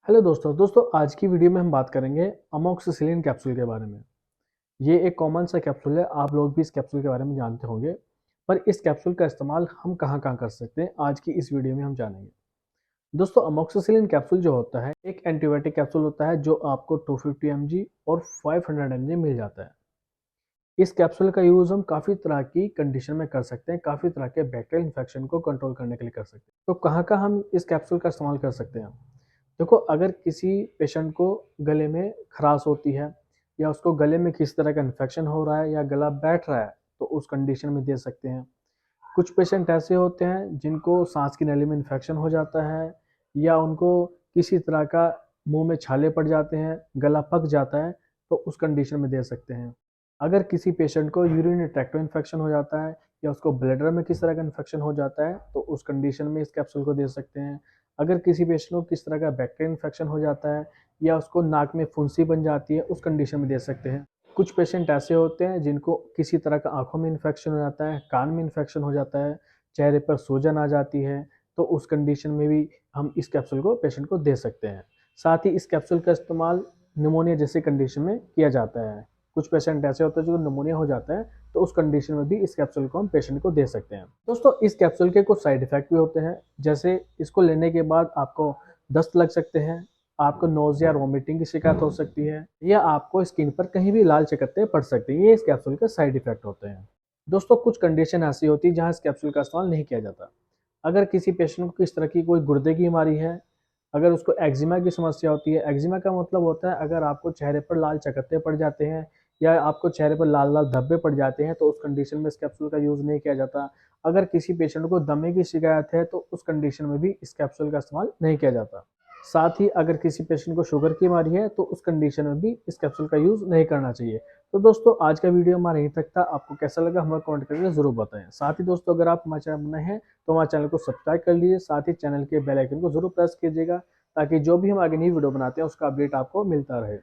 Hello दोस्तों आज की वीडियो में हम बात करेंगे अमोक्सिसिलिन कैप्सूल के बारे में। ये एक कॉमन सा कैप्सूल है, आप लोग भी इस कैप्सूल के बारे में जानते होंगे। पर इस कैप्सूल का इस्तेमाल हम कहाँ-कहाँ कर सकते हैं, आज की इस वीडियो में हम जानेंगे। दोस्तों अमोक्सिसिलिन कैप्सूल जो होता है, एक एंटीबायोटिक कैप्सूल होता है जो आपको 250 mg और 500 mg मिल जाता है। इस कैप्सूल का यूज़ हम काफ़ी तरह की कंडीशन में कर सकते हैं, काफ़ी तरह के बैक्टीरियल इन्फेक्शन को कंट्रोल करने के लिए कर सकते हैं। तो कहाँ-कहाँ हम इस कैप्सूल का इस्तेमाल कर सकते हैं? देखो, अगर किसी पेशेंट को गले में खराश होती है या उसको गले में किसी तरह का इन्फेक्शन हो रहा है या गला बैठ रहा है, तो उस कंडीशन में दे सकते हैं। कुछ पेशेंट ऐसे होते हैं जिनको सांस की नली में इन्फेक्शन हो जाता है या उनको किसी तरह का मुंह में छाले पड़ जाते हैं, गला पक जाता है, तो उस कंडीशन में दे सकते हैं। अगर किसी पेशेंट को यूरिनरी ट्रैक्ट इन्फेक्शन हो जाता है या उसको ब्लैडर में किस तरह का इन्फेक्शन हो जाता है, तो उस कंडीशन में इस कैप्सूल को दे सकते हैं। अगर किसी पेशेंट को किस तरह का बैक्टीरियल इन्फेक्शन हो जाता है या उसको नाक में फुंसी बन जाती है, उस कंडीशन में दे सकते हैं। कुछ पेशेंट ऐसे होते हैं जिनको किसी तरह का आँखों में इन्फेक्शन हो जाता है, कान में इन्फेक्शन हो जाता है, चेहरे पर सूजन आ जाती है, तो उस कंडीशन में भी हम इस कैप्सूल को पेशेंट को दे सकते हैं। साथ ही इस कैप्सूल का इस्तेमाल निमोनिया जैसी कंडीशन में किया जाता है। कुछ पेशेंट ऐसे होते हैं जो निमोनिया हो जाता है, तो उस कंडीशन में भी इस कैप्सूल को हम पेशेंट को दे सकते हैं। दोस्तों इस कैप्सूल के कुछ साइड इफेक्ट भी होते हैं, जैसे इसको लेने के बाद आपको दस्त लग सकते हैं, आपको नोज़िया वोमिटिंग की शिकायत हो सकती है या आपको स्किन पर कहीं भी लाल चकत्ते पड़ सकते हैं। ये इस कैप्सूल के साइड इफेक्ट होते हैं। दोस्तों कुछ कंडीशन ऐसी होती है जहाँ इस कैप्सूल का इस्तेमाल नहीं किया जाता। अगर किसी पेशेंट को किस तरह की कोई गुर्दे की बीमारी है, अगर उसको एक्जिमा की समस्या होती है, एक्जिमा का मतलब होता है अगर आपको चेहरे पर लाल चकत्ते पड़ जाते हैं या आपको चेहरे पर लाल-लाल धब्बे पड़ जाते हैं, तो उस कंडीशन में इस कैप्सूल का यूज़ नहीं किया जाता। अगर किसी पेशेंट को दमे की शिकायत है, तो उस कंडीशन में भी इस कैप्सूल का इस्तेमाल नहीं किया जाता। साथ ही अगर किसी पेशेंट को शुगर की बीमारी है, तो उस कंडीशन में भी इस कैप्सूल का यूज़ नहीं करना चाहिए। तो दोस्तों आज का वीडियो हमारा यहीं तक था। आपको कैसा लगा हमें कमेंट करके ज़रूर बताएँ। साथ ही दोस्तों अगर आप हमारे चैनल पर नए हैं, तो हमारे चैनल को सब्सक्राइब कर लीजिए, साथ ही चैनल के बेल आइकन को ज़रूर प्रेस कीजिएगा ताकि जो भी हम आगे नई वीडियो बनाते हैं उसका अपडेट आपको मिलता रहे।